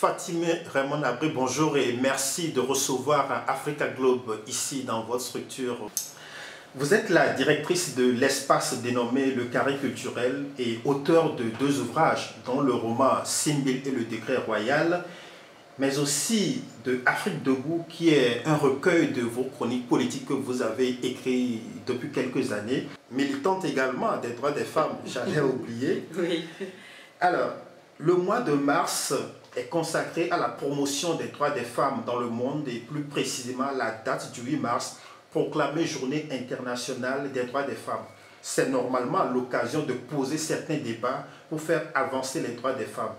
Fatime Raymond Abré, bonjour et merci de recevoir Africa Globe ici dans votre structure. Vous êtes la directrice de l'espace dénommé Le Carré Culturel et auteur de 2 ouvrages, dont le roman Simbil et le décret royal, mais aussi de Afrique debout, qui est un recueil de vos chroniques politiques que vous avez écrit depuis quelques années, militante également des droits des femmes, j'allais oublier. Oui. Alors, le mois de mars est consacré à la promotion des droits des femmes dans le monde et plus précisément la date du 8 mars, proclamée Journée internationale des droits des femmes. C'est normalement l'occasion de poser certains débats pour faire avancer les droits des femmes.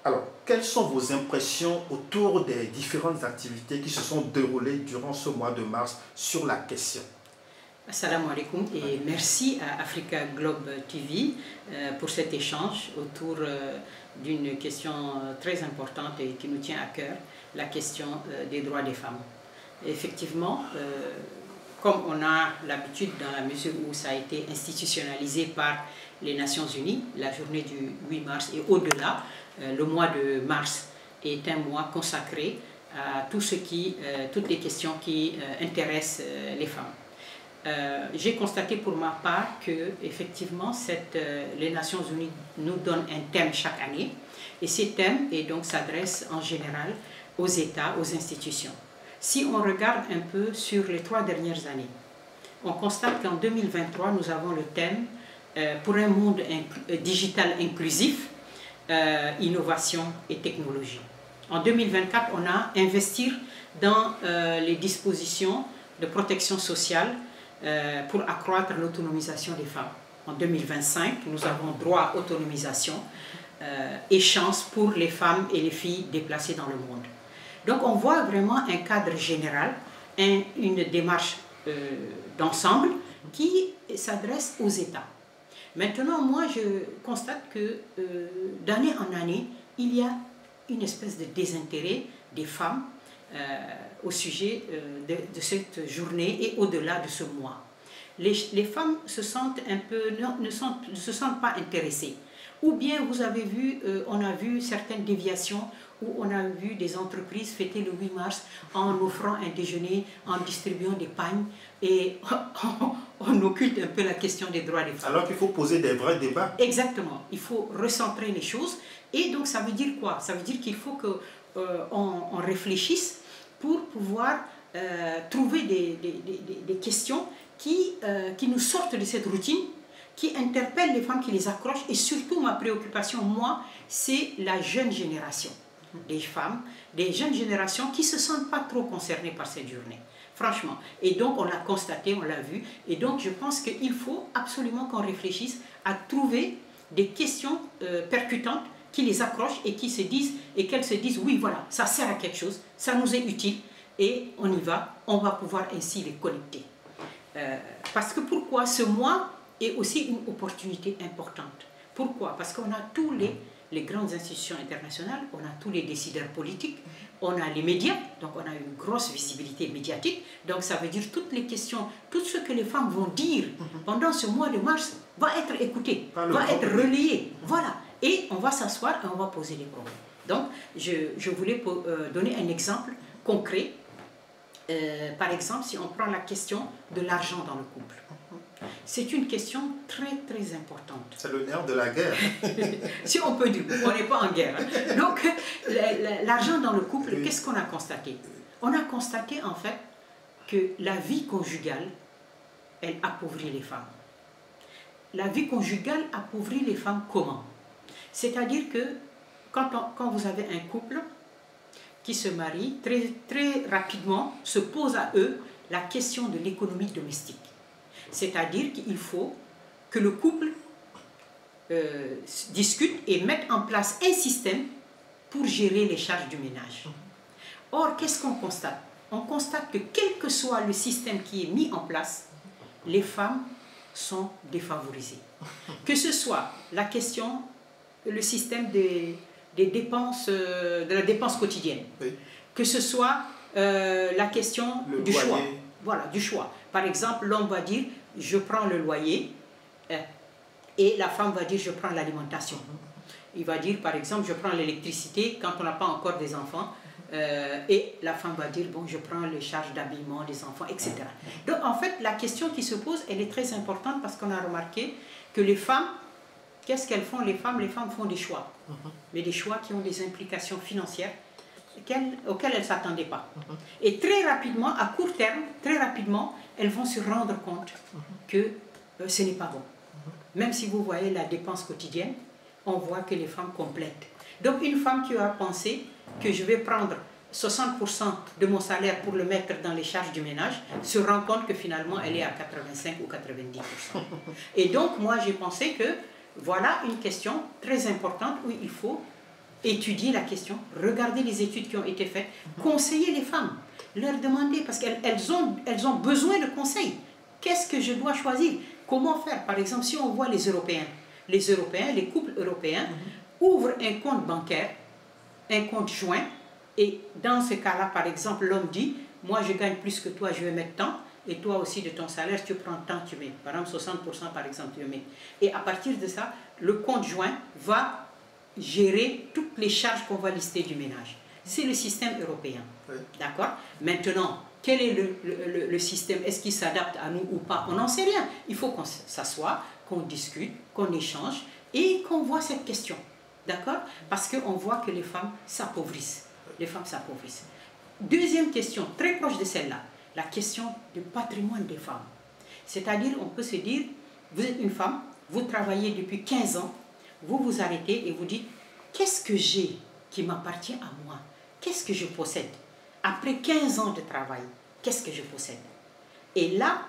Alors, quelles sont vos impressions autour des différentes activités qui se sont déroulées durant ce mois de mars sur la question? Assalamu alaikum et merci à Africa Globe TV pour cet échange autour d'une question très importante et qui nous tient à cœur, la question des droits des femmes. Effectivement, comme on a l'habitude dans la mesure où ça a été institutionnalisé par les Nations Unies, la journée du 8 mars et au-delà, le mois de mars est un mois consacré à toutes les questions qui intéressent les femmes. J'ai constaté pour ma part que effectivement les Nations Unies nous donnent un thème chaque année et ces thèmes s'adressent en général aux États, aux institutions. Si on regarde un peu sur les 3 dernières années, on constate qu'en 2023 nous avons le thème pour un monde digital inclusif, innovation et technologie. En 2024 on a investir dans les dispositions de protection sociale pour accroître l'autonomisation des femmes. En 2025, nous avons droit à autonomisation et chance pour les femmes et les filles déplacées dans le monde. Donc on voit vraiment un cadre général, une démarche d'ensemble qui s'adresse aux États. Maintenant, moi je constate que d'année en année, il y a une espèce de désintérêt des femmes au sujet de cette journée et au-delà de ce mois. Les femmes se sentent ne se sentent pas intéressées. Ou bien vous avez vu, on a vu certaines déviations où on a vu des entreprises fêter le 8 mars en offrant un déjeuner, en distribuant des pagnes et on occulte un peu la question des droits des femmes. Alors qu'il faut poser des vrais débats. Exactement, il faut recentrer les choses et donc ça veut dire quoi? Ça veut dire qu'il faut qu'on réfléchisse pour pouvoir trouver des questions qui nous sortent de cette routine, qui interpellent les femmes, qui les accrochent. Et surtout, ma préoccupation, moi, c'est la jeune génération des femmes, des jeunes générations qui ne se sentent pas trop concernées par cette journée, franchement. Et donc, on l'a constaté, on l'a vu. Et donc, je pense qu'il faut absolument qu'on réfléchisse à trouver des questions percutantes qui les accrochent et qui se disent, et qu'elles se disent, oui, voilà, ça sert à quelque chose, ça nous est utile, et on y va, on va pouvoir ainsi les connecter. Parce que pourquoi ce mois est aussi une opportunité importante? Pourquoi? Parce qu'on a tous les grandes institutions internationales, on a tous les décideurs politiques, on a les médias, donc on a une grosse visibilité médiatique, donc ça veut dire toutes les questions, tout ce que les femmes vont dire pendant ce mois de mars va être écouté, va être relayé, voilà. Et on va s'asseoir et on va poser des problèmes. Donc, je voulais donner un exemple concret. Par exemple, si on prend la question de l'argent dans le couple. C'est une question très, très importante. C'est le nerf de la guerre. Si on peut dire, on n'est pas en guerre. Donc, l'argent dans le couple, qu'est-ce qu'on a constaté? On a constaté, en fait, que la vie conjugale, elle appauvrit les femmes. La vie conjugale appauvrit les femmes comment? C'est-à-dire que quand vous avez un couple qui se marie, très, très rapidement se pose à eux la question de l'économie domestique. C'est-à-dire qu'il faut que le couple discute et mette en place un système pour gérer les charges du ménage. Or, qu'est-ce qu'on constate? On constate que quel que soit le système qui est mis en place, les femmes sont défavorisées. Que ce soit la question, le système des dépenses, de la dépense quotidienne, oui. Que ce soit la question du choix. Voilà, du choix. Par exemple, l'homme va dire, je prends le loyer, et la femme va dire, je prends l'alimentation. Il va dire, par exemple, je prends l'électricité quand on n'a pas encore des enfants. Et la femme va dire, bon, je prends les charges d'habillement des enfants, etc. Donc, en fait, la question qui se pose, elle est très importante parce qu'on a remarqué que les femmes, qu'est-ce qu'elles font? Les femmes font des choix. Mais des choix qui ont des implications financières auxquelles elles ne s'attendaient pas. Et très rapidement, à court terme, très rapidement, elles vont se rendre compte que ce n'est pas bon. Même si vous voyez la dépense quotidienne, on voit que les femmes complètent. Donc une femme qui a pensé que je vais prendre 60% de mon salaire pour le mettre dans les charges du ménage, se rend compte que finalement elle est à 85 ou 90%. Et donc moi j'ai pensé que voilà une question très importante où il faut étudier la question, regarder les études qui ont été faites, conseiller les femmes, leur demander, parce qu'elles ont besoin de conseils. Qu'est-ce que je dois choisir? Comment faire? Par exemple, si on voit les Européens, les couples européens ouvrent un compte bancaire, un compte joint, et dans ce cas-là, par exemple, l'homme dit, moi je gagne plus que toi, je vais mettre tant, et toi aussi de ton salaire, tu prends tant, tu mets. Par exemple, 60% par exemple, tu mets. Et à partir de ça, le compte joint va gérer toutes les charges qu'on va lister du ménage. C'est le système européen. Oui. D'accord? Maintenant, quel est le système? Est-ce qu'il s'adapte à nous ou pas? On n'en sait rien. Il faut qu'on s'assoie, qu'on discute, qu'on échange et qu'on voit cette question. D'accord? Parce qu'on voit que les femmes s'appauvrissent. Les femmes s'appauvrissent. Deuxième question, très proche de celle-là, la question du patrimoine des femmes. C'est-à-dire, on peut se dire, vous êtes une femme, vous travaillez depuis 15 ans, vous vous arrêtez et vous dites, qu'est-ce que j'ai qui m'appartient à moi? Qu'est-ce que je possède? Après 15 ans de travail, qu'est-ce que je possède? Et là,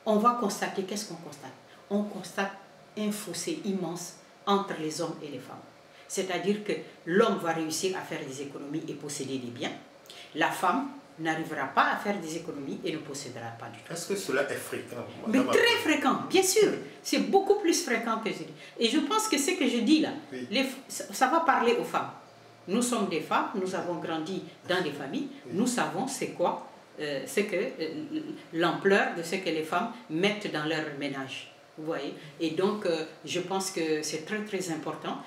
on va constater, qu'est-ce qu'on constate? On constate un fossé immense entre les hommes et les femmes. C'est-à-dire que l'homme va réussir à faire des économies et posséder des biens. La femme n'arrivera pas à faire des économies et ne possédera pas du tout. Est-ce que cela est fréquent? Mais très fréquent, bien sûr. C'est beaucoup plus fréquent que je dis. Et je pense que ce que je dis là, oui, ça va parler aux femmes. Nous sommes des femmes, nous avons grandi dans des familles, oui, nous savons c'est quoi, l'ampleur de ce que les femmes mettent dans leur ménage. Vous voyez? Et donc, je pense que c'est très très important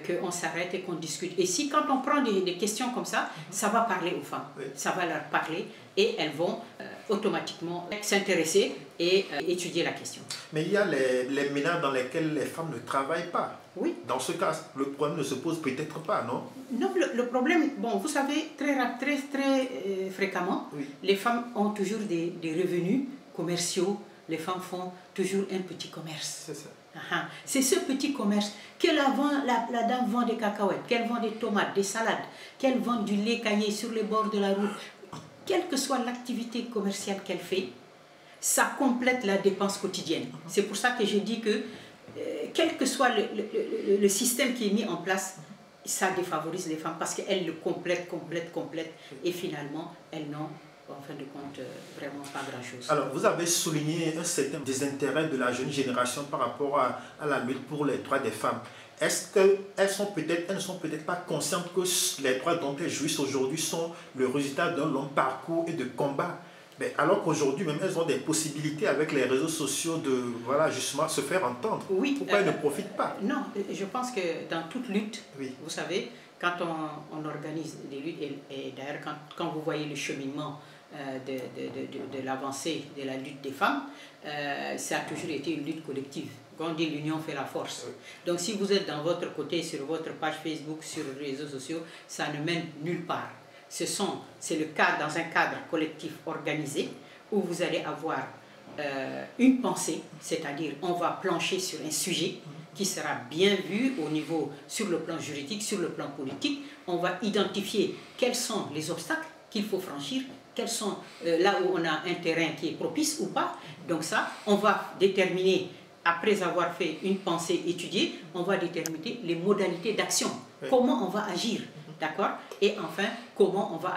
qu'on s'arrête et qu'on discute. Et si quand on prend des questions comme ça, ça va parler aux femmes, oui, ça va leur parler et elles vont automatiquement s'intéresser et étudier la question. Mais il y a les ménages dans lesquels les femmes ne travaillent pas. Oui. Dans ce cas, le problème ne se pose peut-être pas, non? Non, le problème, bon, vous savez, très fréquemment, oui, les femmes ont toujours des revenus commerciaux. Les femmes font toujours un petit commerce. C'est ça. C'est ce petit commerce que la dame vend des cacahuètes, qu'elle vend des tomates, des salades, qu'elle vend du lait caillé sur les bords de la route. Quelle que soit l'activité commerciale qu'elle fait, ça complète la dépense quotidienne. C'est pour ça que j'ai dit que, quel que soit le système qui est mis en place, ça défavorise les femmes parce qu'elles le complètent, et finalement, elles n'ont en fin de compte, vraiment pas grand-chose. Alors, vous avez souligné un certain désintérêt de la jeune génération par rapport à la lutte pour les droits des femmes. Est-ce qu'elles ne sont peut-être pas conscientes que les droits dont elles jouissent aujourd'hui sont le résultat d'un long parcours et de combat? Mais alors qu'aujourd'hui, même elles ont des possibilités avec les réseaux sociaux de, voilà, justement, se faire entendre. Oui, pourquoi elles ne profitent pas? Non, je pense que dans toute lutte, oui, vous savez, quand on organise des luttes, et d'ailleurs quand vous voyez le cheminement de l'avancée de la lutte des femmes, ça a toujours été une lutte collective. Quand on dit l'union fait la force. Donc si vous êtes dans votre côté, sur votre page Facebook, sur les réseaux sociaux, ça ne mène nulle part. C'est le cas dans un cadre collectif organisé où vous allez avoir une pensée, c'est-à-dire on va plancher sur un sujet qui sera bien vu sur le plan juridique, sur le plan politique. On va identifier quels sont les obstacles qu'il faut franchir, quels sont là où on a un terrain qui est propice ou pas. Donc ça, on va déterminer, après avoir fait une pensée étudiée, on va déterminer les modalités d'action, oui, comment on va agir, d'accord? Et enfin, comment on va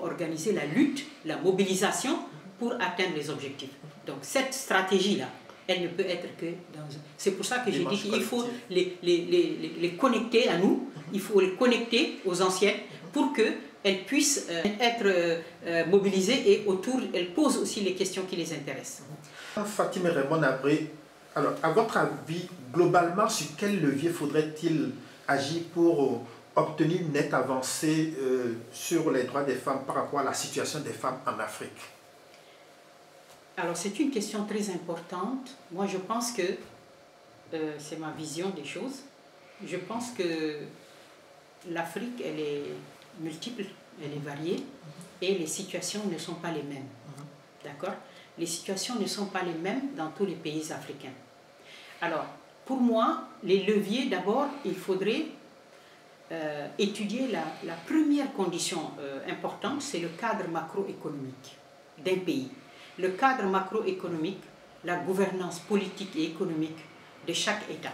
organiser la lutte, la mobilisation pour atteindre les objectifs. Donc cette stratégie-là, elle ne peut être que dans... C'est pour ça que j'ai dit qu'il faut les connecter à nous, il faut les connecter aux anciennes pour qu'elles puissent être mobilisées et autour, elles posent aussi les questions qui les intéressent. Fatima Raymond Abré, alors à votre avis, globalement, sur quel levier faudrait-il agit pour obtenir une nette avancée sur les droits des femmes par rapport à la situation des femmes en Afrique? Alors, c'est une question très importante. Moi, je pense que c'est ma vision des choses. Je pense que l'Afrique, elle est multiple, elle est variée, et les situations ne sont pas les mêmes. D'accord? Les situations ne sont pas les mêmes dans tous les pays africains. Alors, pour moi, les leviers, d'abord, il faudrait étudier la première condition importante, c'est le cadre macroéconomique d'un pays. Le cadre macroéconomique, la gouvernance politique et économique de chaque État.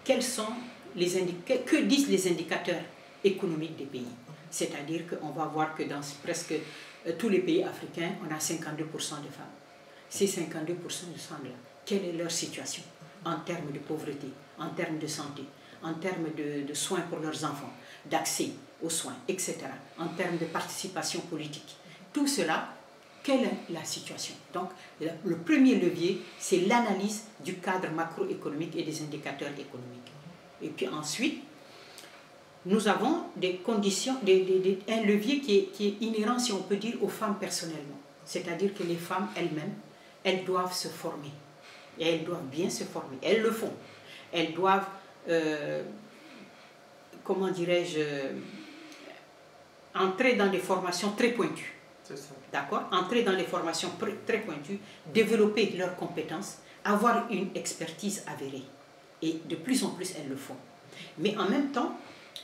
Que disent les indicateurs économiques des pays? C'est-à-dire qu'on va voir que dans presque tous les pays africains, on a 52% de femmes. Ces 52% de femmes-là, quelle est leur situation en termes de pauvreté, en termes de santé, en termes de soins pour leurs enfants, d'accès aux soins, etc., en termes de participation politique? Tout cela, quelle est la situation? Donc, le premier levier, c'est l'analyse du cadre macroéconomique et des indicateurs économiques. Et puis ensuite, nous avons des conditions, un levier qui est inhérent, si on peut dire, aux femmes personnellement. C'est-à-dire que les femmes elles-mêmes, elles doivent se former. Et elles doivent bien se former. Elles le font. Elles doivent, comment dirais-je, entrer dans des formations très pointues. D'accord? Entrer dans les formations très pointues, développer leurs compétences, avoir une expertise avérée. Et de plus en plus, elles le font. Mais en même temps,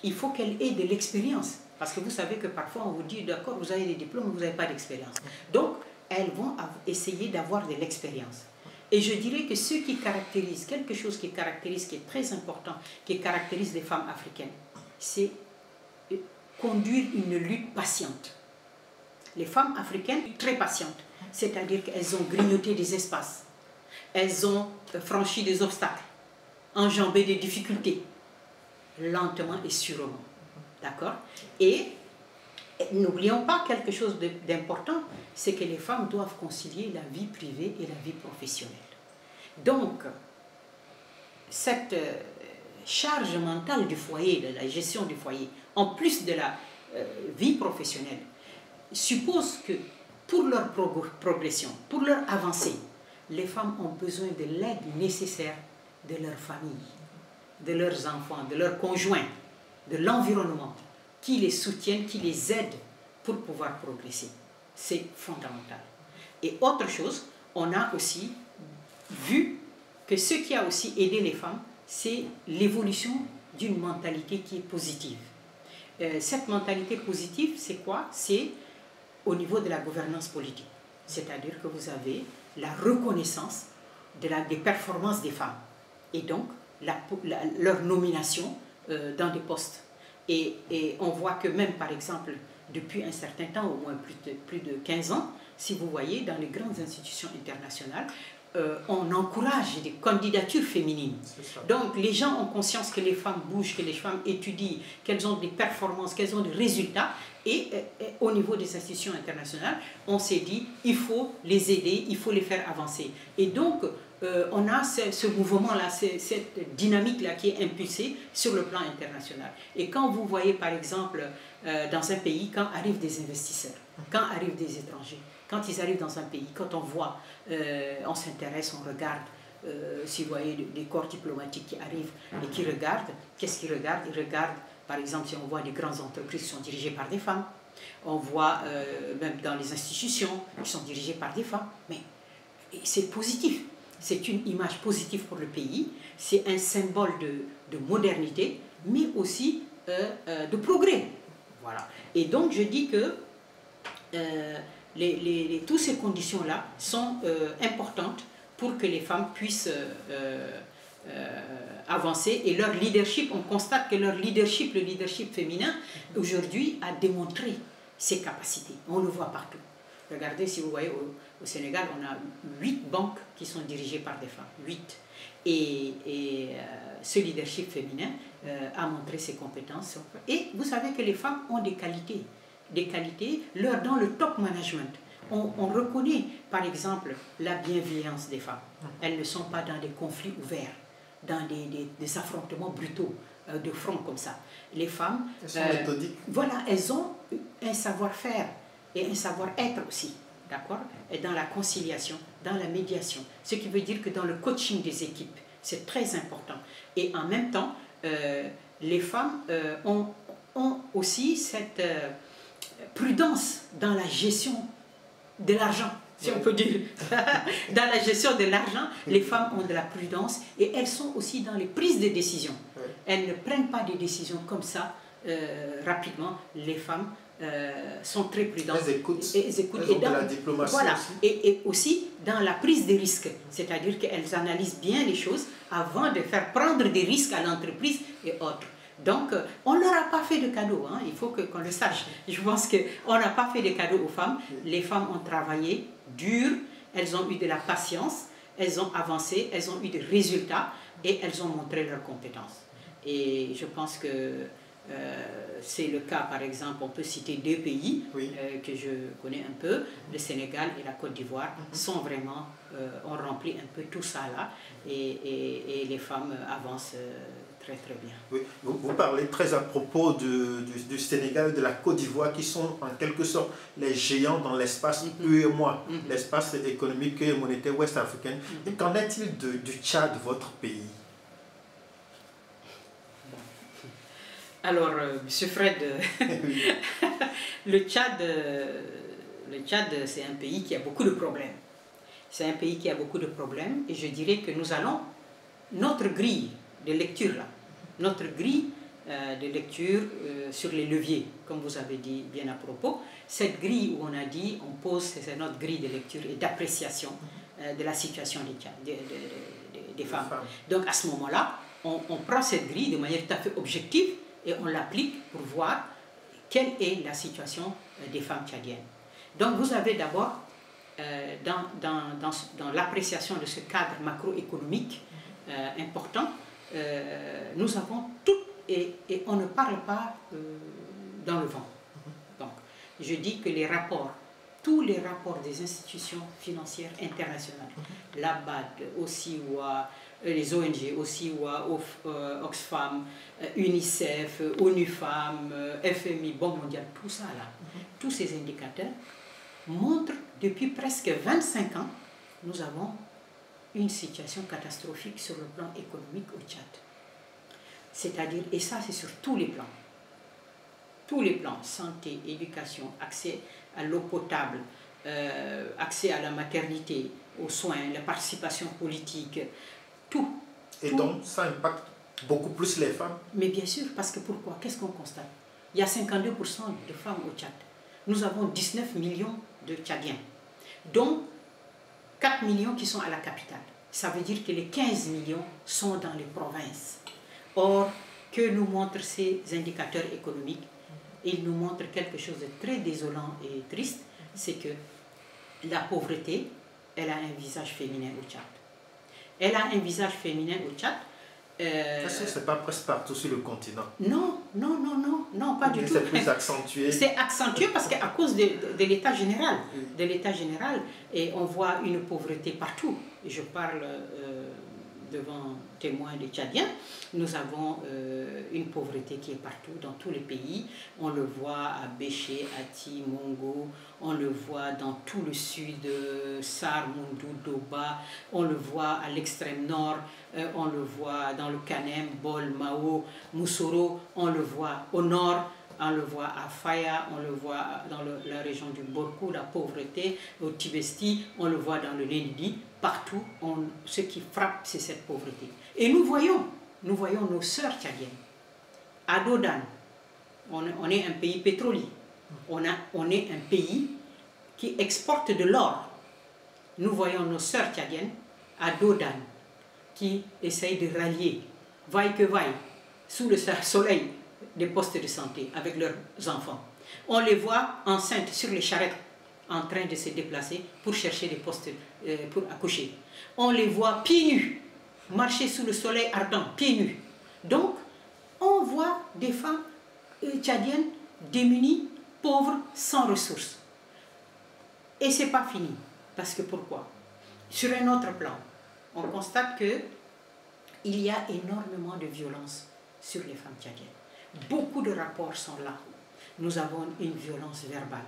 il faut qu'elles aient de l'expérience. Parce que vous savez que parfois, on vous dit, d'accord, vous avez des diplômes, mais vous n'avez pas d'expérience. Donc, elles vont essayer d'avoir de l'expérience. Et je dirais que ce qui caractérise, quelque chose qui caractérise, qui est très important, qui caractérise les femmes africaines, c'est conduire une lutte patiente. Les femmes africaines, très patientes, c'est-à-dire qu'elles ont grignoté des espaces, elles ont franchi des obstacles, enjambé des difficultés, lentement et sûrement. D'accord? Et n'oublions pas quelque chose d'important, c'est que les femmes doivent concilier la vie privée et la vie professionnelle. Donc, cette charge mentale du foyer, de la gestion du foyer, en plus de la vie professionnelle, suppose que pour leur progression, pour leur avancée, les femmes ont besoin de l'aide nécessaire de leur famille, de leurs enfants, de leurs conjoints, de l'environnement, qui les soutiennent, qui les aident pour pouvoir progresser. C'est fondamental. Et autre chose, on a aussi vu que ce qui a aussi aidé les femmes, c'est l'évolution d'une mentalité qui est positive. Cette mentalité positive, c'est quoi? C'est au niveau de la gouvernance politique. C'est-à-dire que vous avez la reconnaissance des performances des femmes. Et donc, leur nomination dans des postes. Et on voit que même, par exemple, depuis un certain temps, au moins plus de 15 ans, si vous voyez, dans les grandes institutions internationales, on encourage des candidatures féminines. Donc, les gens ont conscience que les femmes bougent, que les femmes étudient, qu'elles ont des performances, qu'elles ont des résultats. Et au niveau des institutions internationales, on s'est dit, il faut les aider, il faut les faire avancer. Et donc, on a ce mouvement-là, cette dynamique-là qui est impulsée sur le plan international. Et quand vous voyez, par exemple, dans un pays, quand arrivent des investisseurs, quand arrivent des étrangers, quand ils arrivent dans un pays, quand on voit, on s'intéresse, on regarde, si vous voyez des corps diplomatiques qui arrivent et qui regardent, qu'est-ce qu'ils regardent? Ils regardent, par exemple, si on voit des grandes entreprises qui sont dirigées par des femmes, on voit même dans les institutions qui sont dirigées par des femmes, mais c'est positif. C'est une image positive pour le pays, c'est un symbole de modernité, mais aussi de progrès. Voilà. Et donc je dis que toutes ces conditions-là sont importantes pour que les femmes puissent avancer. Et leur leadership, on constate que leur leadership, le leadership féminin, aujourd'hui a démontré ses capacités. On le voit partout. Regardez, si vous voyez, au Sénégal, on a 8 banques qui sont dirigées par des femmes. 8. Et ce leadership féminin a montré ses compétences. Et vous savez que les femmes ont des qualités. Des qualités dans le top management. On reconnaît, par exemple, la bienveillance des femmes. Elles ne sont pas dans des conflits ouverts. dans des affrontements brutaux de front comme ça. Les femmes, elles sont méthodiques. Voilà, elles ont un savoir-faire et un savoir-être aussi, d'accord? Et dans la conciliation, dans la médiation. Ce qui veut dire que dans le coaching des équipes, c'est très important. Et en même temps, les femmes ont aussi cette prudence dans la gestion de l'argent, si on peut dire. Dans la gestion de l'argent, les femmes ont de la prudence et elles sont aussi dans les prises de décision. Elles ne prennent pas des décisions comme ça rapidement. Les femmes sont très prudentes. Elles écoutent. Elles écoutent. Elles ont de la diplomatie voilà. aussi. Et aussi dans la prise des risques. C'est-à-dire qu'elles analysent bien les choses avant de faire prendre des risques à l'entreprise et autres. Donc, on ne leur a pas fait de cadeaux, hein, il faut qu'on le sache. Je pense qu'on n'a pas fait de cadeaux aux femmes. Les femmes ont travaillé dur, elles ont eu de la patience, elles ont avancé, elles ont eu des résultats et elles ont montré leurs compétences. Et je pense que c'est le cas, par exemple, on peut citer 2 pays que je connais un peu, le Sénégal et la Côte d'Ivoire, sont vraiment, ont rempli un peu tout ça là, et les femmes avancent très très bien. Oui. Vous parlez très à propos du Sénégal et de la Côte d'Ivoire qui sont en quelque sorte les géants dans l'espace UEMOA, l'espace économique et monétaire ouest-africain. Et qu'en est-il du Tchad, votre pays? Alors, M. Fred, le Tchad, c'est un pays qui a beaucoup de problèmes. C'est un pays qui a beaucoup de problèmes et je dirais que nous allons, notre grille de lecture là, notre grille de lecture sur les leviers, comme vous avez dit bien à propos, cette grille où on a dit, on pose, c'est notre grille de lecture et d'appréciation de la situation des femmes. Donc à ce moment-là, on prend cette grille de manière tout à fait objective et on l'applique pour voir quelle est la situation des femmes tchadiennes. Donc vous avez d'abord, dans l'appréciation de ce cadre macroéconomique important, nous avons tout, et on ne parle pas dans le vent. Donc, je dis que les rapports, tous les rapports des institutions financières internationales, la BAD, OSIWA, les ONG, OSIWA, Oxfam, UNICEF, ONU Femmes, FMI, Banque mondiale, tout ça là, tous ces indicateurs montrent depuis presque 25 ans, nous avons une situation catastrophique sur le plan économique au Tchad. C'est-à-dire, et ça c'est sur tous les plans, santé, éducation, accès à l'eau potable, accès à la maternité, aux soins, la participation politique, tout. Et donc ça impacte beaucoup plus les femmes? Mais bien sûr, parce que pourquoi? Qu'est-ce qu'on constate? Il y a 52% de femmes au Tchad. Nous avons 19 millions de Tchadiens, dont 4 millions qui sont à la capitale. Ça veut dire que les 15 millions sont dans les provinces. Or, que nous montrent ces indicateurs économiques? Ils nous montrent quelque chose de très désolant et triste, c'est que la pauvreté, elle a un visage féminin au Tchad. Elle a un visage féminin au Tchad. Est-ce que ce n'est pas presque partout sur le continent? Non, pas du tout. C'est plus accentué. C'est accentué parce qu'à cause de l'état général, et on voit une pauvreté partout. Je parle devant témoins des Tchadiens, nous avons une pauvreté qui est partout, dans tous les pays. On le voit à Béché, Ati, Mongo, on le voit dans tout le sud, Sar, Mundou, Doba, on le voit à l'extrême nord, on le voit dans le Kanem, Bol, Mao, Moussoro, on le voit au nord, on le voit à Faya, on le voit dans la région du Borkou, la pauvreté, au Tibesti, on le voit dans le Lénidi, partout, ce qui frappe, c'est cette pauvreté. Et nous voyons nos sœurs tchadiennes. À Dodan, on est un pays pétrolier, on est un pays qui exporte de l'or. Nous voyons nos sœurs tchadiennes à Dodan, qui essayent de rallier, vaille que vaille, sous le soleil, des postes de santé avec leurs enfants. On les voit enceintes sur les charrettes en train de se déplacer pour chercher des postes pour accoucher. On les voit pieds nus, marcher sous le soleil ardent, pieds nus. Donc, on voit des femmes tchadiennes démunies, pauvres, sans ressources. Et ce n'est pas fini. Parce que pourquoi? Sur un autre plan, on constate que il y a énormément de violence sur les femmes tchadiennes. Beaucoup de rapports sont là. Nous avons une violence verbale,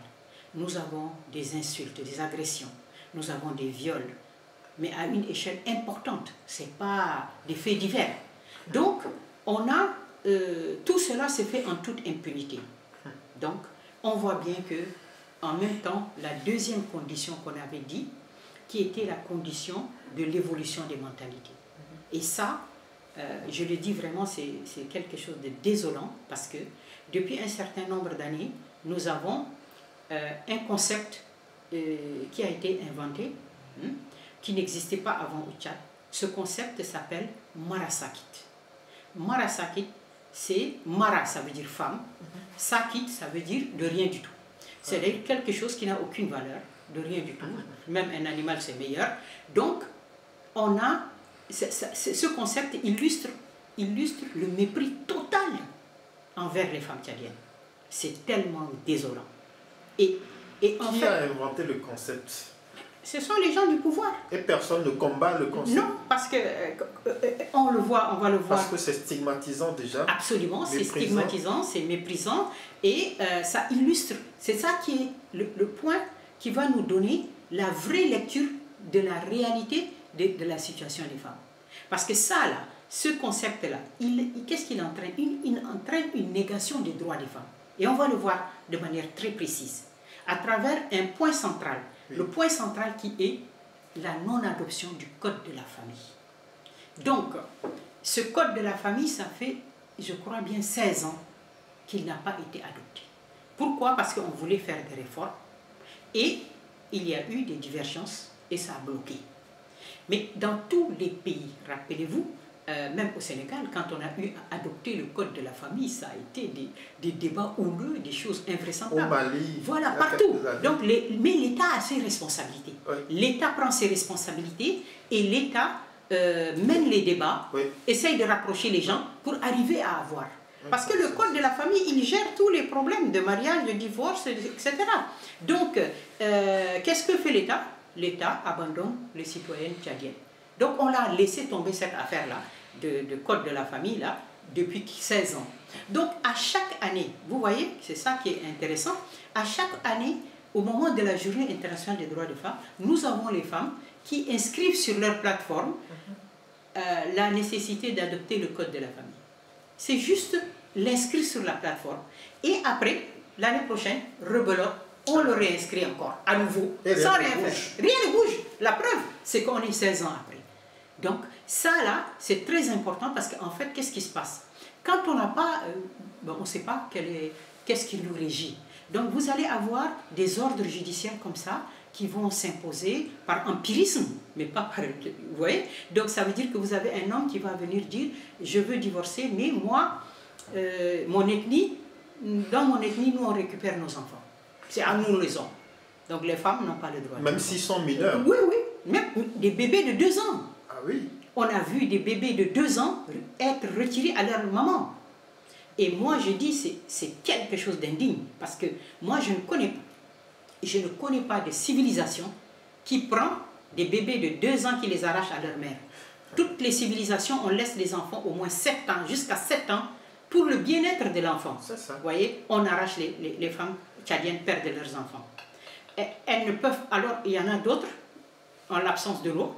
nous avons des insultes, des agressions, nous avons des viols, mais à une échelle importante, ce n'est pas des faits divers. Donc, on a, tout cela se fait en toute impunité. Donc, on voit bien que, en même temps, la deuxième condition qu'on avait dit, qui était la condition de l'évolution des mentalités. Et ça, je le dis vraiment, c'est quelque chose de désolant, parce que depuis un certain nombre d'années, nous avons un concept qui a été inventé, qui n'existait pas avant au Tchad. Ce concept s'appelle Marasakit. Marasakit, c'est Mara, ça veut dire femme, Sakit, ça veut dire de rien du tout. C'est-à-dire quelque chose qui n'a aucune valeur, de rien du tout. Même un animal, c'est meilleur. Donc, on a ce concept illustre le mépris total envers les femmes tchadiennes. C'est tellement désolant. Et en Qui fait, a inventé le concept? ce sont les gens du pouvoir. Et personne ne combat le concept? Non, parce que on le voit, on va le voir. Parce que c'est stigmatisant déjà. Absolument, c'est stigmatisant, c'est méprisant. Et ça illustre, c'est ça qui est le point qui va nous donner la vraie lecture de la réalité de la situation des femmes. Parce que ça, là, ce concept-là, qu'est-ce qu'il entraîne? Il entraîne une négation des droits des femmes. Et on va le voir de manière très précise, à travers un point central. Oui. Le point central qui est la non-adoption du code de la famille. Donc, ce code de la famille, ça fait, je crois bien, 16 ans qu'il n'a pas été adopté. Pourquoi? Parce qu'on voulait faire des réformes et il y a eu des divergences et ça a bloqué. Mais dans tous les pays, rappelez-vous, même au Sénégal, quand on a eu à adopter le code de la famille, ça a été des débats houleux, des choses invraisemblables. Au Mali. Voilà, partout. Donc, mais l'État a ses responsabilités. Oui. L'État prend ses responsabilités et l'État mène les débats, oui, essaye de rapprocher les gens pour arriver à avoir. Parce que le code de la famille, il gère tous les problèmes de mariage, de divorce, etc. Donc, qu'est-ce que fait l'État? L'État abandonne les citoyennes tchadiennes. Donc, on a laissé tomber cette affaire-là, de code de la famille, là, depuis 16 ans. Donc, à chaque année, vous voyez, c'est ça qui est intéressant, à chaque année, au moment de la Journée internationale des droits des femmes, nous avons les femmes qui inscrivent sur leur plateforme la nécessité d'adopter le code de la famille. C'est juste l'inscrire sur la plateforme. Et après, l'année prochaine, rebelote, on le réinscrit encore, à nouveau, sans rien faire. Rien ne bouge. La preuve, c'est qu'on est 16 ans après. Donc, ça là, c'est très important parce qu'en fait, qu'est-ce qui se passe? Quand on n'a pas, on ne sait pas qu'est-ce qui nous régit. Donc, vous allez avoir des ordres judiciaires comme ça qui vont s'imposer par empirisme, mais pas par... Vous voyez? Donc, ça veut dire que vous avez un homme qui va venir dire « Je veux divorcer, mais moi, mon ethnie, dans mon ethnie, nous, on récupère nos enfants. C'est à nous les hommes. Donc, les femmes n'ont pas le droit. » Même s'ils sont mineurs? Oui, oui. Même des bébés de 2 ans. Ah oui? On a vu des bébés de 2 ans être retirés à leur maman. Et moi, je dis, c'est quelque chose d'indigne. Parce que moi, je ne connais pas de civilisation qui prend des bébés de 2 ans qui les arrache à leur mère. Toutes les civilisations, on laisse les enfants au moins 7 ans, jusqu'à 7 ans, pour le bien-être de l'enfant. Vous voyez, on arrache les femmes tchadiennes perdent leurs enfants. Et elles ne peuvent... Alors, il y en a d'autres, en l'absence de l'eau.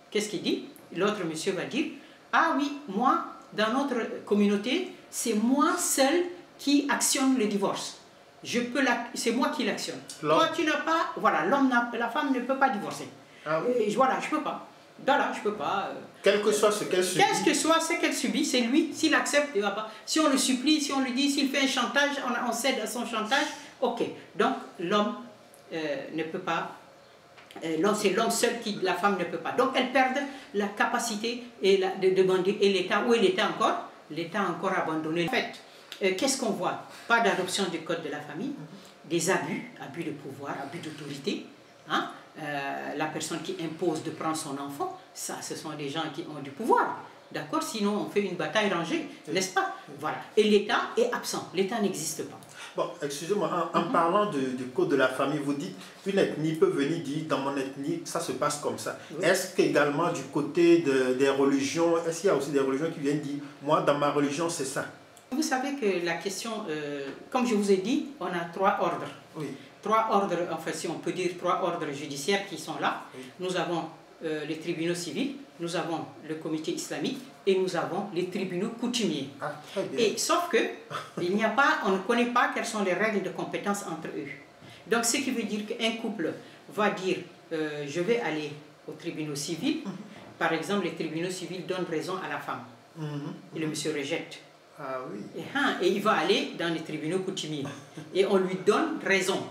Qu'est-ce qu'il dit? L'autre monsieur va dire, ah oui, moi, dans notre communauté, c'est moi seul qui actionne le divorce. C'est moi qui l'actionne. Toi, tu n'as pas... Voilà, la femme ne peut pas divorcer. Ah oui. Et voilà, je ne peux pas. Voilà, je ne peux pas. Quel que soit ce qu'elle subit. Quel que soit ce qu'elle subit, c'est lui. S'il accepte, il ne va pas. Si on le supplie, si on lui dit, s'il fait un chantage, on cède à son chantage, ok. Donc, l'homme ne peut pas... c'est l'homme seul qui... La femme ne peut pas. Donc, elles perdent la capacité de demander. Et l'État, où est l'État encore? L'État a encore abandonné. En fait, qu'est-ce qu'on voit? Pas d'adoption du code de la famille, des abus de pouvoir, abus d'autorité. Hein? La personne qui impose de prendre son enfant, ça, ce sont des gens qui ont du pouvoir. D'accord? Sinon, on fait une bataille rangée, n'est-ce pas? Voilà. Et l'État est absent. L'État n'existe pas. Bon, excusez-moi, en parlant du code de la famille, vous dites qu'une ethnie peut venir dire dans mon ethnie, ça se passe comme ça. Oui. Est-ce qu'également du côté des religions, est-ce qu'il y a aussi des religions qui viennent dire, moi dans ma religion c'est ça? Vous savez que la question, comme je vous ai dit, on a 3 ordres. Oui. 3 ordres, enfin si on peut dire 3 ordres judiciaires qui sont là. Oui. Nous avons les tribunaux civils, nous avons le comité islamique et nous avons les tribunaux coutumiers. Ah, très bien. Et sauf que il n'y a pas, on ne connaît pas quelles sont les règles de compétence entre eux. Donc ce qui veut dire qu'un couple va dire je vais aller aux tribunaux civils. Par exemple, les tribunaux civils donnent raison à la femme et le monsieur rejette. Ah oui. Et il va aller dans les tribunaux coutumiers et on lui donne raison.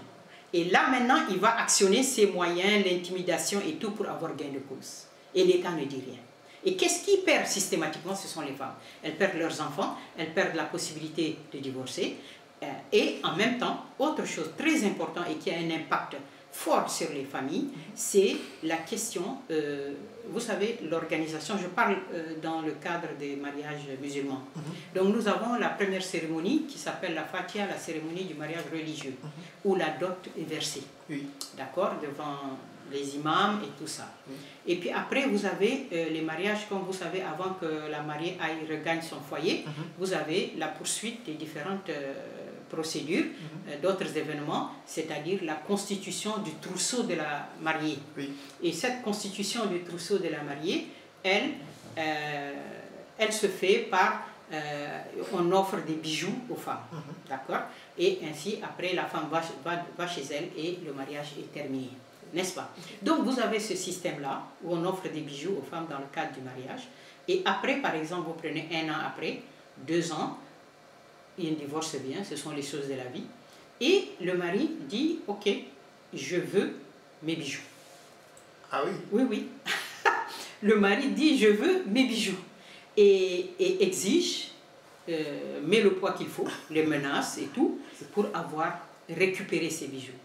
Et là maintenant, il va actionner ses moyens, l'intimidation et tout pour avoir gain de cause. Et l'État ne dit rien. Et qu'est-ce qui perd systématiquement? Ce sont les femmes. Elles perdent leurs enfants, elles perdent la possibilité de divorcer. Et en même temps, autre chose très importante et qui a un impact fort sur les familles, c'est la question, vous savez, l'organisation, je parle dans le cadre des mariages musulmans. Donc nous avons la première cérémonie qui s'appelle la Fatiha, la cérémonie du mariage religieux, où la dot est versée, d'accord, devant les imams et tout ça. Et puis après, vous avez les mariages, comme vous savez, avant que la mariée regagne son foyer, vous avez la poursuite des différentes procédures, d'autres événements, c'est-à-dire la constitution du trousseau de la mariée. Et cette constitution du trousseau de la mariée, elle se fait par, on offre des bijoux aux femmes, d'accord? Et ainsi, après, la femme va chez elle et le mariage est terminé, n'est-ce pas? Donc, vous avez ce système-là, où on offre des bijoux aux femmes dans le cadre du mariage, et après, par exemple, vous prenez 1 an après, 2 ans, il y a un divorce bien, ce sont les choses de la vie. Et le mari dit, ok, je veux mes bijoux. Ah oui? Oui, oui. Le mari dit, je veux mes bijoux. Et exige, met le poids qu'il faut, les menaces et tout, pour avoir récupéré ses bijoux.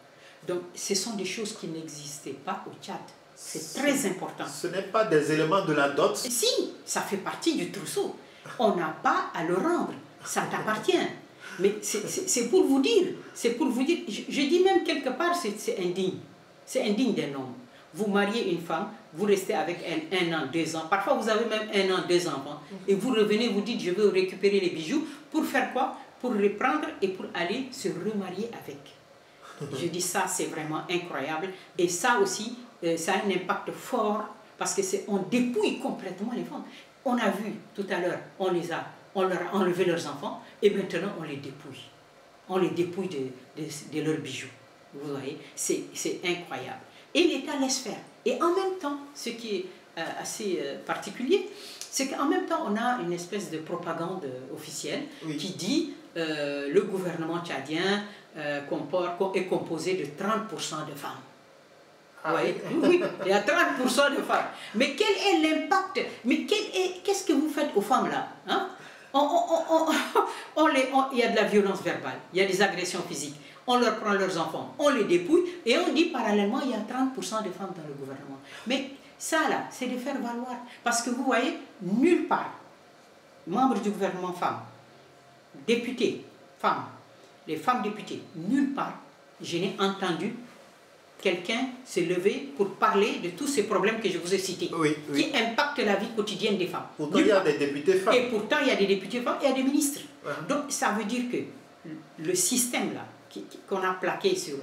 Donc, ce sont des choses qui n'existaient pas au Tchad. C'est très important. Ce n'est pas des éléments de la dot? Si, ça fait partie du trousseau. On n'a pas à le rendre. Ça t'appartient. Mais c'est pour vous dire, je dis même quelque part, c'est indigne. C'est indigne d'un homme. Vous mariez une femme, vous restez avec elle 1 an, 2 ans. Parfois, vous avez même 1 an, 2 enfants. Et vous revenez, vous dites, je veux récupérer les bijoux. Pour faire quoi? Pour les prendre et pour aller se remarier avec. Je dis ça, c'est vraiment incroyable. Et ça aussi, ça a un impact fort parce qu'on dépouille complètement les femmes. On a vu tout à l'heure, on leur a enlevé leurs enfants et maintenant on les dépouille. On les dépouille de leurs bijoux. Vous voyez, c'est incroyable. Et l'État laisse faire. Et en même temps, ce qui est assez particulier, c'est qu'en même temps, on a une espèce de propagande officielle qui dit le gouvernement tchadien est composé de 30% de femmes. Ah, oui, oui, il y a 30% de femmes. Mais quel est l'impact? Mais qu'est-ce que vous faites aux femmes là, hein? Il y a de la violence verbale, il y a des agressions physiques, on leur prend leurs enfants, on les dépouille et on dit parallèlement il y a 30% de femmes dans le gouvernement. Mais ça là, c'est de faire valoir. Parce que vous voyez, nulle part, membres du gouvernement femmes, députés, femmes, les femmes députées, nulle part, je n'ai entendu quelqu'un se lever pour parler de tous ces problèmes que je vous ai cités, qui impactent la vie quotidienne des femmes. Pourtant, il y a des députés femmes. Et pourtant, il y a des députés femmes et il y a des ministres. Donc, ça veut dire que le système-là, qu'on a plaqué sur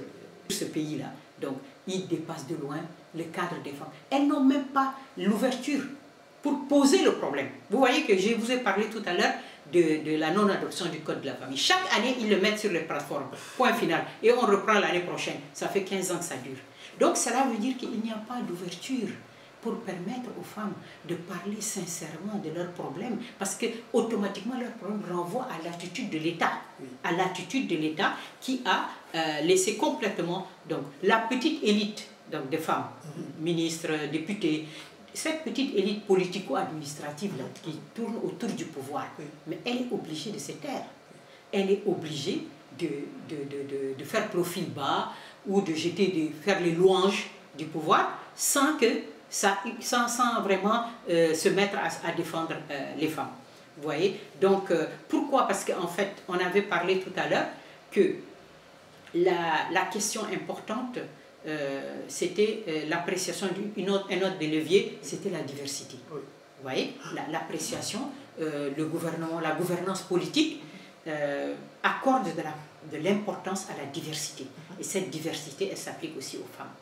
ce pays-là, donc, il dépasse de loin le cadre des femmes. Elles n'ont même pas l'ouverture pour poser le problème. Vous voyez que je vous ai parlé tout à l'heure de la non-adoption du code de la famille. Chaque année, ils le mettent sur les plateformes. Point final. Et on reprend l'année prochaine. Ça fait 15 ans que ça dure. Donc, cela veut dire qu'il n'y a pas d'ouverture pour permettre aux femmes de parler sincèrement de leurs problèmes. Parce que automatiquement, leurs problèmes renvoient à l'attitude de l'État. À l'attitude de l'État qui a laissé complètement donc, la petite élite donc, de femmes, ministres, députés, cette petite élite politico-administrative qui tourne autour du pouvoir, mais elle est obligée de se taire. Elle est obligée de faire profil bas ou de faire les louanges du pouvoir sans vraiment se mettre à défendre les femmes. Vous voyez? Donc, pourquoi? Parce qu'en fait, on avait parlé tout à l'heure, que la question importante, c'était l'appréciation un autre des leviers, c'était la diversité. Oui. Vous voyez, l'appréciation, le gouvernement, la gouvernance politique accorde de l'importance à la diversité. Et cette diversité, elle s'applique aussi aux femmes.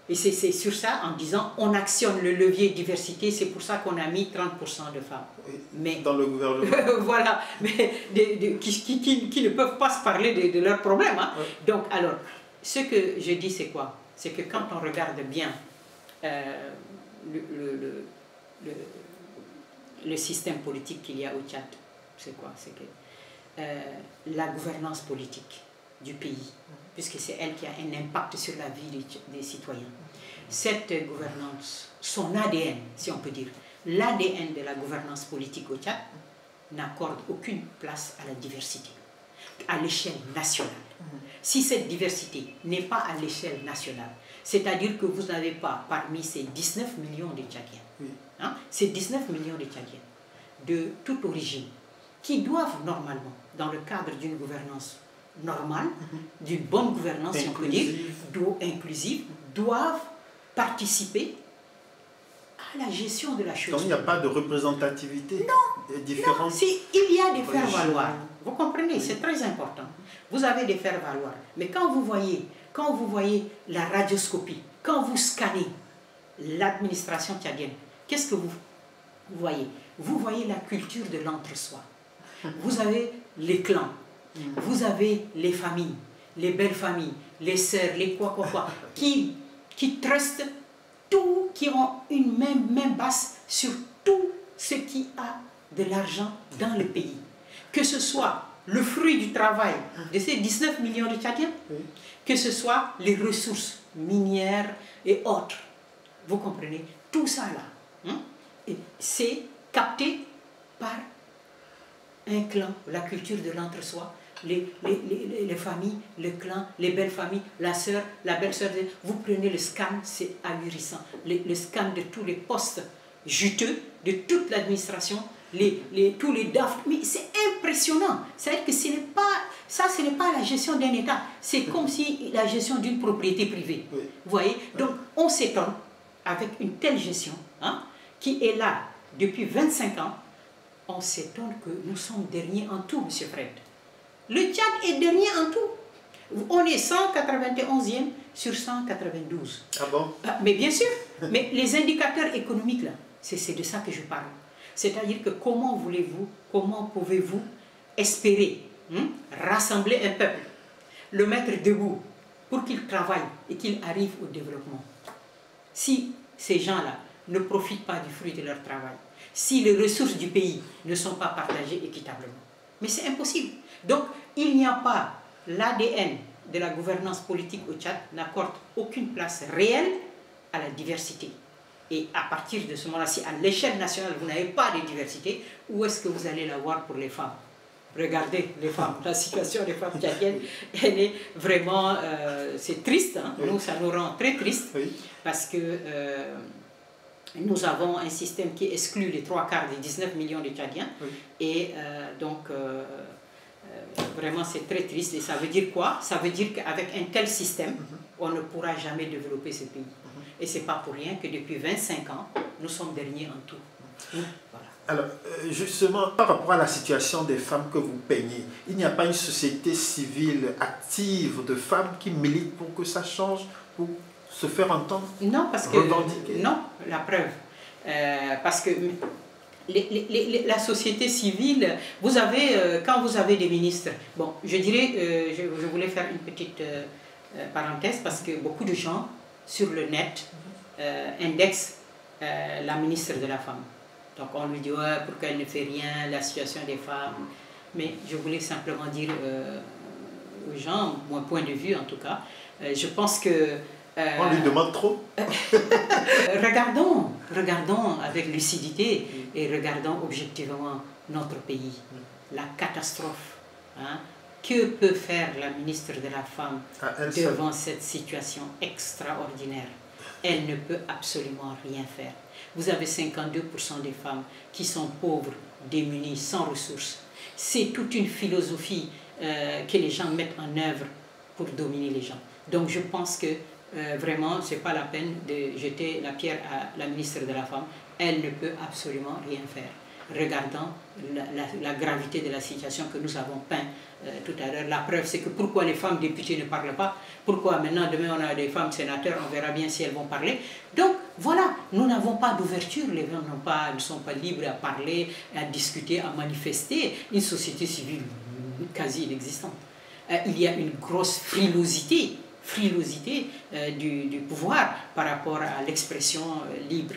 Et c'est sur ça, en disant, on actionne le levier diversité, c'est pour ça qu'on a mis 30% de femmes. Oui, mais, dans le gouvernement. voilà, mais qui ne peuvent pas se parler de leurs problèmes. Hein. Oui. Donc, alors, ce que je dis, c'est quoi? C'est que quand on regarde bien le système politique qu'il y a au Tchad, c'est quoi? C'est que la gouvernance politique du pays, puisque c'est elle qui a un impact sur la vie des citoyens. Cette gouvernance, son ADN, si on peut dire, l'ADN de la gouvernance politique au Tchad n'accorde aucune place à la diversité, à l'échelle nationale. Si cette diversité n'est pas à l'échelle nationale, c'est-à-dire que vous n'avez pas parmi ces 19 millions de Tchadiens, hein, ces 19 millions de Tchadiens de toute origine, qui doivent normalement, dans le cadre d'une gouvernance normale, d'une bonne gouvernance, si on peut dire, inclusive, doivent participer à la gestion de la chose. Donc il n'y a pas de représentativité différente. Non, il y a des faire-valoir. Vous comprenez, c'est très important. Vous avez des faire-valoir. Mais quand vous voyez la radioscopie, quand vous scannez l'administration tchadienne, qu'est-ce que vous voyez? Vous voyez la culture de l'entre-soi. Vous avez les clans, vous avez les familles, les belles familles, les sœurs, les quoi, qui trustent tout, qui ont une main basse sur tout ce qui a de l'argent dans le pays. Que ce soit le fruit du travail de ces 19 millions de Tchadiens, que ce soit les ressources minières et autres. Vous comprenez? Tout ça là, c'est capté par un clan, la culture de l'entre-soi, les familles, le clan, les belles familles, la sœur, la belle-sœur. Vous prenez le scan, c'est ahurissant. Le scan de tous les postes juteux, de toute l'administration, tous les DAF, mais c'est impressionnant. C'est-à-dire que ce n'est pas la gestion d'un État, c'est comme si la gestion d'une propriété privée. Oui. Vous voyez? Donc on s'étonne avec une telle gestion, hein, qui est là depuis 25 ans, on s'étonne que nous sommes derniers en tout, M. Fred. Le Tchad est dernier en tout. On est 191e sur 192. Ah bon? Mais bien sûr, mais les indicateurs économiques, là, c'est de ça que je parle. C'est-à-dire que comment pouvez-vous espérer rassembler un peuple, le mettre debout pour qu'il travaille et qu'il arrive au développement? Si ces gens-là ne profitent pas du fruit de leur travail, si les ressources du pays ne sont pas partagées équitablement. Mais c'est impossible. Donc, il n'y a pas l'ADN de la gouvernance politique au Tchad n'accorde aucune place réelle à la diversité. Et à partir de ce moment-là, si à l'échelle nationale, vous n'avez pas de diversité, où est-ce que vous allez l'avoir pour les femmes? Regardez les femmes, la situation des femmes tchadiennes, elle est vraiment, c'est triste, hein? Nous, ça nous rend très tristes, parce que nous avons un système qui exclut les 3/4 des 19 millions de Tchadiens, et donc vraiment c'est très triste. Et ça veut dire quoi? Ça veut dire qu'avec un tel système, on ne pourra jamais développer ce pays. Et ce n'est pas pour rien que depuis 25 ans, nous sommes derniers en tout. Voilà. Alors, justement, par rapport à la situation des femmes que vous peignez, il n'y a pas une société civile active de femmes qui militent pour que ça change, pour se faire entendre? Non, parce que... Revendiquer? Non, la preuve. Parce que la société civile, vous avez, quand vous avez des ministres, bon, je dirais, je voulais faire une petite parenthèse, parce que beaucoup de gens sur le net indexent la ministre de la Femme. Donc on lui dit, ouais, pourquoi elle ne fait rien, la situation des femmes. Mais je voulais simplement dire aux gens, mon point de vue en tout cas, je pense que... on lui demande trop. Regardons avec lucidité et regardons objectivement notre pays, la catastrophe. Hein. Que peut faire la ministre de la Femme devant cette situation extraordinaire? Elle ne peut absolument rien faire. Vous avez 52% des femmes qui sont pauvres, démunies, sans ressources. C'est toute une philosophie que les gens mettent en œuvre pour dominer les gens. Donc je pense que vraiment, ce n'est pas la peine de jeter la pierre à la ministre de la Femme. Elle ne peut absolument rien faire. Regardant la gravité de la situation que nous avons peint tout à l'heure. La preuve, c'est que pourquoi les femmes députées ne parlent pas, pourquoi maintenant, demain, on a des femmes sénateurs, on verra bien si elles vont parler. Donc, voilà, nous n'avons pas d'ouverture, les femmes ne sont pas libres à parler, à discuter, à manifester. Une société civile quasi inexistante. Il y a une grosse frilosité du pouvoir par rapport à l'expression libre.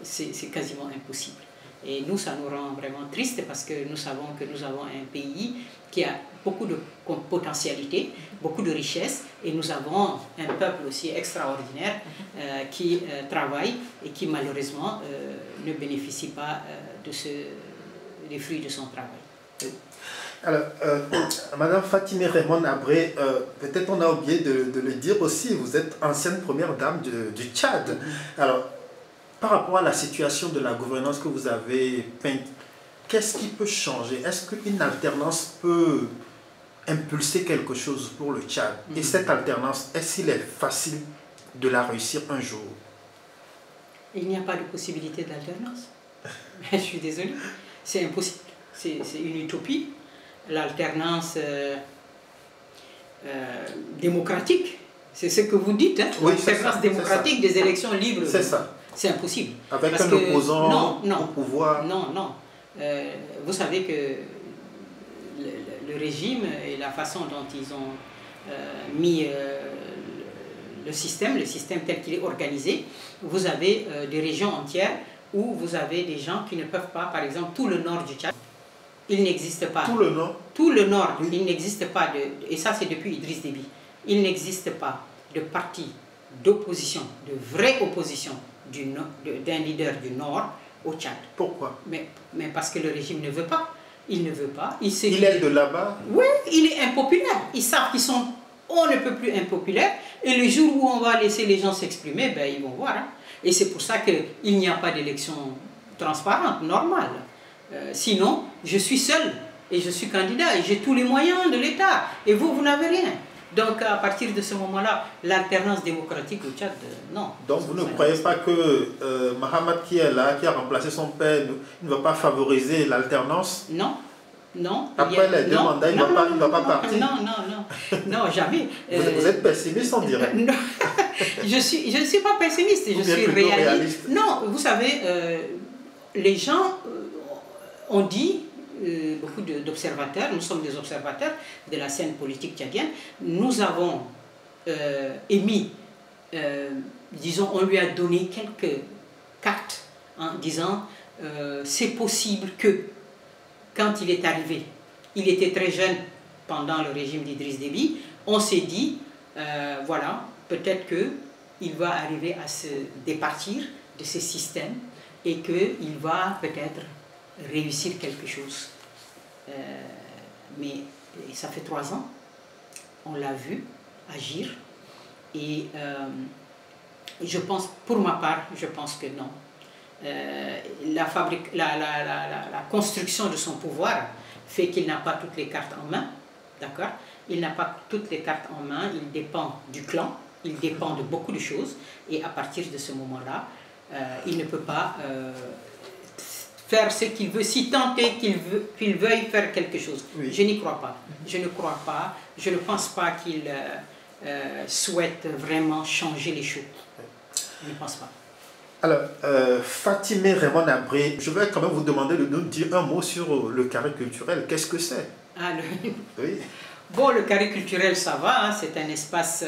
C'est quasiment impossible. Et nous, ça nous rend vraiment tristes parce que nous savons que nous avons un pays qui a beaucoup de potentialités, beaucoup de richesses, et nous avons un peuple aussi extraordinaire qui travaille et qui malheureusement ne bénéficie pas des fruits de son travail. Alors, Madame Fatimé Raymond Abré, peut-être on a oublié de le dire aussi, vous êtes ancienne première dame du Tchad. Alors, par rapport à la situation de la gouvernance que vous avez peinte, qu'est-ce qui peut changer? Est-ce qu'une alternance peut impulser quelque chose pour le Tchad? Et cette alternance, est-ce qu'il est facile de la réussir un jour? Il n'y a pas de possibilité d'alternance. Je suis désolée. C'est impossible. C'est une utopie. L'alternance démocratique, c'est ce que vous dites, hein? Oui, l'alternance démocratique des élections libres. C'est ça. C'est impossible. Avec un opposant au pouvoir. Non. Vous savez que le régime et la façon dont ils ont mis le système tel qu'il est organisé, vous avez des régions entières où vous avez des gens qui ne peuvent pas, par exemple, tout le nord du Tchad, il n'existe pas. Tout le nord? Tout le nord, oui. Il n'existe pas, et ça c'est depuis Idriss Déby, il n'existe pas de parti d'opposition, de vraie opposition d'un leader du Nord au Tchad. Pourquoi? Mais parce que le régime ne veut pas. Il ne veut pas. Il est de là-bas? Oui, il est impopulaire. Ils savent qu'ils sont on ne peut plus impopulaires. Et le jour où on va laisser les gens s'exprimer, ben, ils vont voir. Hein. Et c'est pour ça qu'il n'y a pas d'élection transparente, normale. Sinon, je suis seul et je suis candidat et j'ai tous les moyens de l'État. Et vous n'avez rien. Donc, à partir de ce moment-là, l'alternance démocratique au Tchad, non. Donc, vous ne croyez pas que Mahamat qui est là, qui a remplacé son père, ne va pas favoriser l'alternance? Non. Non. Après les deux mandats, il ne va pas partir? Non, jamais. Vous êtes pessimiste, on dirait? Non, je ne suis pas pessimiste, je suis réaliste. Non, vous savez, les gens ont dit, beaucoup d'observateurs, nous sommes des observateurs de la scène politique tchadienne, nous avons émis, disons, on lui a donné quelques cartes en disant c'est possible que, quand il est arrivé, il était très jeune pendant le régime d'Idriss Déby, on s'est dit, voilà, peut-être qu'il va arriver à se départir de ce système et qu'il va peut-être réussir quelque chose. Mais ça fait 3 ans, on l'a vu agir et je pense, pour ma part, je pense que non. La construction de son pouvoir fait qu'il n'a pas toutes les cartes en main, d'accord? Il n'a pas toutes les cartes en main, il dépend du clan, il dépend de beaucoup de choses et à partir de ce moment-là, il ne peut pas faire ce qu'il veut, si tant est qu'il veuille faire quelque chose. Oui. Je n'y crois pas. Je ne crois pas. Je ne pense pas qu'il souhaite vraiment changer les choses. Je ne pense pas. Alors, Fatimé Raymond Abré, je vais quand même vous demander de nous dire un mot sur le carré culturel. Qu'est-ce que c'est? Oui. Bon, le carré culturel, ça va. Hein, c'est un espace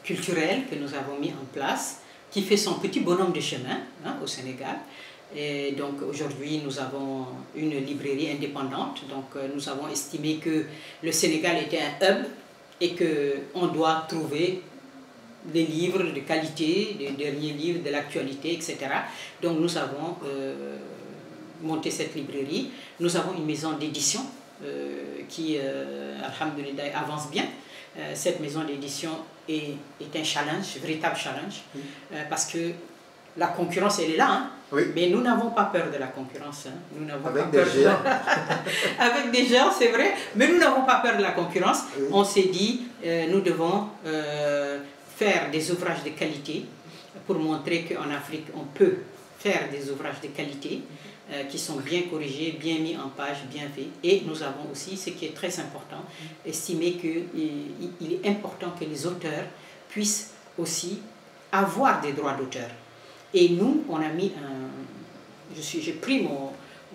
culturel que nous avons mis en place, qui fait son petit bonhomme de chemin hein, au Sénégal. Et donc aujourd'hui, nous avons une librairie indépendante. Donc nous avons estimé que le Sénégal était un hub et qu'on doit trouver des livres de qualité, des derniers livres de l'actualité, etc. Donc nous avons monté cette librairie. Nous avons une maison d'édition qui, alhamdoulilah, avance bien. Cette maison d'édition est un challenge, véritable challenge, parce que la concurrence, elle est là, hein. Oui. Mais nous n'avons pas peur de la concurrence. Hein. Nous n'avons avec pas des peur géants. avec des géants, c'est vrai, mais nous n'avons pas peur de la concurrence. Oui. On s'est dit, nous devons faire des ouvrages de qualité pour montrer qu'en Afrique, on peut faire des ouvrages de qualité qui sont bien corrigés, bien mis en page, bien faits. Et nous avons aussi, ce qui est très important, estimé qu'il est important que les auteurs puissent aussi avoir des droits d'auteur. Et nous, on a mis j'ai pris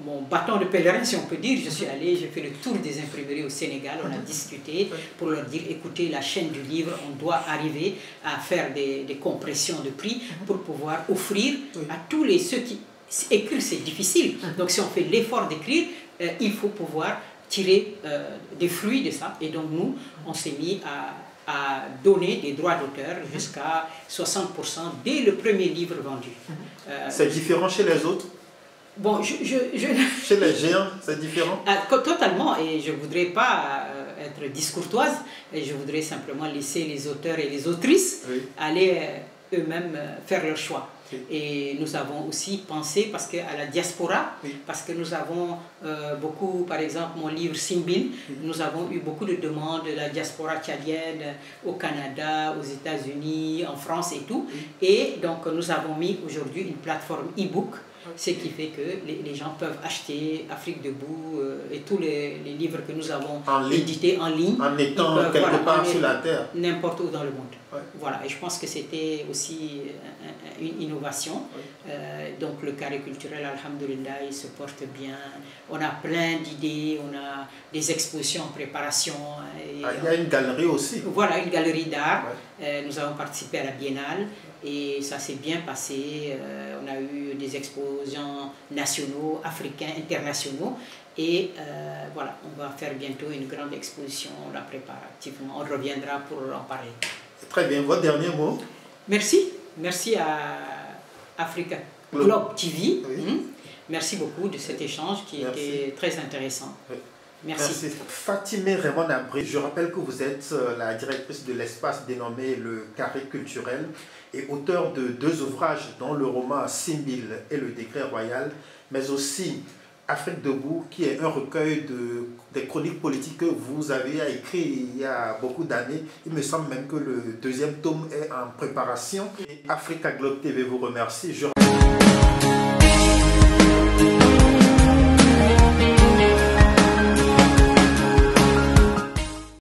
mon bâton de pèlerin, si on peut dire. Je suis allé, j'ai fait le tour des imprimeries au Sénégal, on a discuté pour leur dire, écoutez, la chaîne du livre, on doit arriver à faire des compressions de prix pour pouvoir offrir à tous ceux qui... Écrire, c'est difficile. Donc si on fait l'effort d'écrire, il faut pouvoir tirer des fruits de ça. Et donc nous, on s'est mis à donner des droits d'auteur jusqu'à 60% dès le premier livre vendu. C'est différent chez les autres? Bon, Chez les géants, c'est différent? Totalement, et je ne voudrais pas être discourtoise, et je voudrais simplement laisser les auteurs et les autrices aller eux-mêmes faire leur choix. Et nous avons aussi pensé, parce qu'à la diaspora, parce que nous avons beaucoup, par exemple, mon livre Simbil, nous avons eu beaucoup de demandes de la diaspora tchadienne au Canada, aux États-Unis, en France et tout. Et donc, nous avons mis aujourd'hui une plateforme e-book, ce qui fait que les gens peuvent acheter Afrique Debout et tous les livres que nous avons édités en ligne. En étant quelque part sur la terre. N'importe où dans le monde. Voilà, et je pense que c'était aussi une innovation. Donc le carré culturel, alhamdoulilah, il se porte bien. On a plein d'idées, on a des expositions en préparation. Il y a une galerie aussi. Voilà, une galerie d'art. Nous avons participé à la Biennale et ça s'est bien passé. On a eu des exposants nationaux, africains, internationaux. Et voilà, on va faire bientôt une grande exposition, on la prépare activement. On reviendra pour en parler. Très bien, votre dernier mot? Merci. Merci à Africa Globe TV. Merci beaucoup de cet échange qui était très intéressant. Merci. Fatimé Raymond Abri, je rappelle que vous êtes la directrice de l'espace dénommé le Carré Culturel et auteur de 2 ouvrages, dont le roman Simbil et le décret royal, mais aussi Afrique Debout, qui est un recueil des chroniques politiques que vous avez écrit il y a beaucoup d'années. Il me semble même que le 2e tome est en préparation. Et Africa Globe TV vous remercie.